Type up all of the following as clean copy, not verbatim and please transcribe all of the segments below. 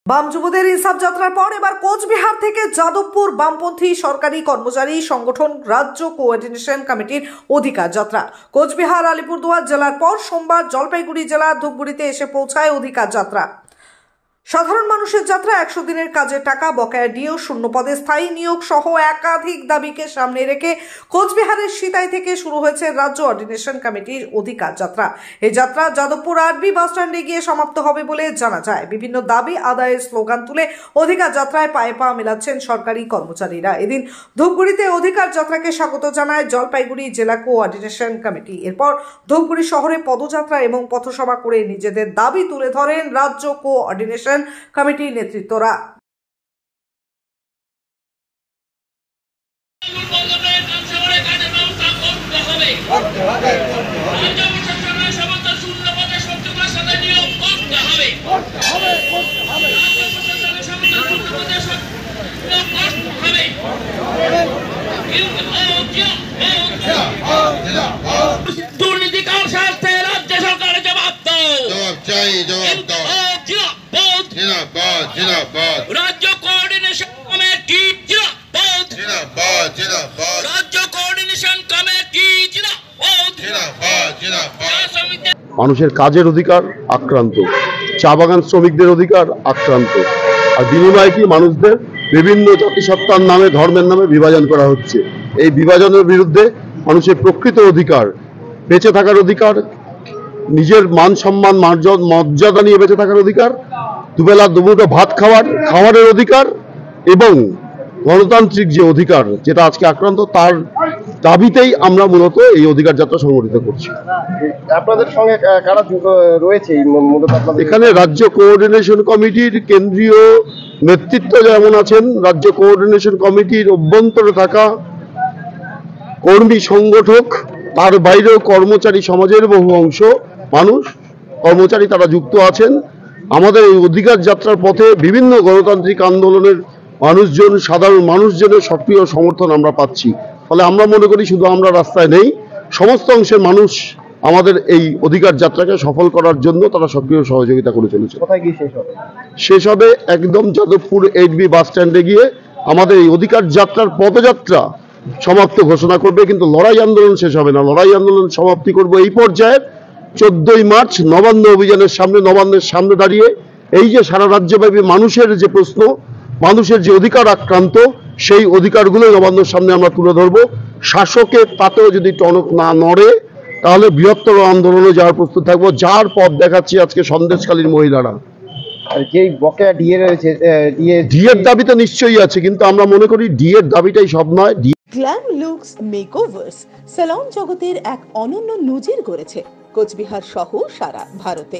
বাম যুবদের ইনসাফ যাত্রার পর এবার কোচবিহার থেকে যাদবপুর বামপন্থী সরকারি কর্মচারী সংগঠন রাজ্য কোঅর্ডিনেশন কমিটির অধিকার যাত্রা। কোচবিহার আলিপুরদুয়ার জেলার পর সোমবার জলপাইগুড়ি জেলার ধূপগুড়িতে এসে পৌঁছায় অধিকার যাত্রা। সাধারণ মানুষের যাত্রা 100 দিনের কাজের টাকা, বকেয়া ডিও, শূন্য পদে স্থায়ী নিয়োগ সহ একাধিক দাবিকে সামনে রেখে কোচবিহারের সিতাই থেকে শুরু হয়েছে রাজ্য অর্ডিনেশন কমিটির অধিকার যাত্রা। এই যাত্রা যাদবপুর আরবি বাস স্ট্যান্ডে গিয়ে সমাপ্ত হবে বলে জানা যায়। বিভিন্ন দাবি আদায়ের স্লোগান তুলে অধিকার যাত্রায় পায়ে পা মেলাচ্ছেন সরকারি কর্মচারীরা। এদিন ধূপগুড়িতে অধিকার যাত্রাকে স্বাগত জানায় জলপাইগুড়ি জেলা কোঅর্ডিনেশন কমিটি। এরপর ধূপগুড়ি শহরে পদযাত্রা এবং পথসভা করে নিজেদের দাবি তুলে ধরেন রাজ্য কোঅর্ডিনেশন কমিটির নেতৃত্বরা। দুর্নীতিকার স্বার্থে রাজ্য সরকারের জবাব দাও, রাজ্য কোঅর্ডিনেশন কমিটি রাজ্য কোঅর্ডিনেশন কমিটি। মানুষের কাজের অধিকার আক্রান্ত, চা বাগান শ্রমিকদের অধিকার আক্রান্ত, আর বিনিময়ে কি মানুষদের বিভিন্ন জাতিসত্তার নামে, ধর্মের নামে বিভাজন করা হচ্ছে। এই বিভাজনের বিরুদ্ধে মানুষের প্রকৃত অধিকার, বেঁচে থাকার অধিকার, নিজের মান সম্মান মর্যাদা নিয়ে বেঁচে থাকার অধিকার, দুবেলা দুমুঠো ভাত খাওয়ারের অধিকার এবং গণতান্ত্রিক যে অধিকার যেটা আজকে আক্রান্ত, তার দাবিতেই আমরা মূলত এই অধিকার যাত্রা সংগঠিত করছি। আপনাদের সঙ্গে কারা রয়েছে? এখানে রাজ্য কোঅর্ডিনেশন কমিটির কেন্দ্রীয় নেতৃত্ব যেমন আছেন, রাজ্য কোঅর্ডিনেশন কমিটির অভ্যন্তরে থাকা কর্মী সংগঠক, তার বাইরেও কর্মচারী সমাজের বহু অংশ মানুষ, কর্মচারী তারা যুক্ত আছেন। আমাদের এই অধিকার যাত্রার পথে বিভিন্ন গণতান্ত্রিক আন্দোলনের মানুষজন, সাধারণ মানুষজনের সক্রিয় সমর্থন আমরা পাচ্ছি। ফলে আমরা মনে করি শুধু আমরা রাস্তায় নেই, সমস্ত অংশের মানুষ আমাদের এই অধিকার যাত্রাকে সফল করার জন্য তারা সক্রিয় সহযোগিতা করে চলেছে। কোথায় গিয়ে শেষ হবে? শেষ হবে একদম যাদবপুর 8B বাস স্ট্যান্ডে গিয়ে আমাদের এই অধিকার যাত্রার পদযাত্রা সমাপ্ত ঘোষণা করবে। কিন্তু লড়াই আন্দোলন শেষ হবে না, লড়াই আন্দোলন সমাপ্তি করব এই পর্যায়ে 14ই মার্চ নবান্ন অভিযানের সামনে, নবান্নের সামনে দাঁড়িয়ে। এই যে সারা রাজ্যব্যাপী মানুষের যে প্রশ্ন, মানুষের যে অধিকার আক্রান্ত, সেই অধিকারগুলো নবান্নের সামনে আমরা তুলে ধরবো। শাসকের তাতেও যদি টনক না নড়ে, তাহলে বৃহত্তর আন্দোলনে যাওয়ার প্রস্তুত থাকবো। যার পথ দেখাচ্ছি আজকে সন্দেশখালীর মহিলারা। যে বকেয়া ডিএ রয়েছে, ডিএর দাবি তো নিশ্চয়ই আছে, কিন্তু আমরা মনে করি ডিএর দাবিটাই সব নয়। গ্ল্যাম লুকস মেকওভার্স স্যালন জগতের এক অনন্য নজির গড়েছে কোচবিহার সহ সারা ভারতে।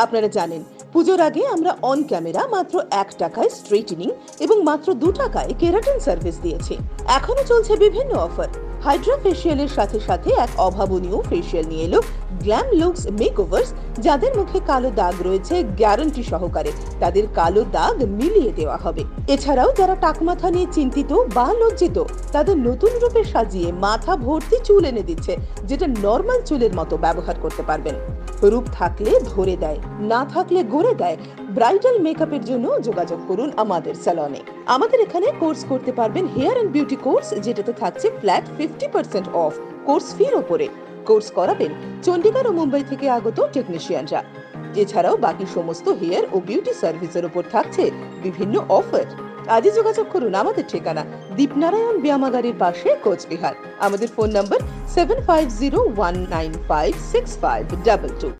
আপনারা জানেন, পুজোর আগে আমরা অন ক্যামেরা মাত্র 1 টাকায় স্ট্রেটনিং এবং মাত্র 2 টাকায় কেরাটিন সার্ভিস দিয়েছি। এখনো চলছে বিভিন্ন অফার। হাইড্রা ফেসিয়ালের সাথে সাথে এক অভাবনীয় ফেসিয়াল নিয়ে এলো গ্ল্যাম লুকস মেকওভার্স। যাদের মুখে কালো দাগ রয়েছে, গ্যারান্টি সহকারে তাদের কালো দাগ মিলিয়ে দেওয়া হবে। এছাড়াও যারা টাকমাথা নিয়ে চিন্তিত বা লজ্জিত, তাদের নতুন রূপে সাজিয়ে মাথা ভর্তি চুল এনে দিচ্ছে, যেটা নর্মাল চুলের মতো ব্যবহার করতে পারবেন। রূপ থাকলে ধরে দেয়, না থাকলে গড়ে দেয়। ব্রাইডাল মেকআপের জন্য যোগাযোগ করুন আমাদের স্যালনে। আমাদের এখানে কোর্স করতে পারবেন হেয়ার এন্ড বিউটি কোর্স, যেটাতে থাকছে ফ্ল্যাট 50% অফ কোর্স ফির ওপরে। কোর্স করাবেন চণ্ডীগড় ও মুম্বাই থেকে আগত টেকনিশিয়ানরা। এছাড়াও বাকি সমস্ত হেয়ার ও বিউটি সার্ভিসের উপর থাকছে বিভিন্ন অফার। আজই যোগাযোগ করুন আমাদের ঠিকানা দীপনারায়ণ ব্যায়ামাগারের পাশে, কোচবিহার। আমাদের ফোন নম্বর 7501956522।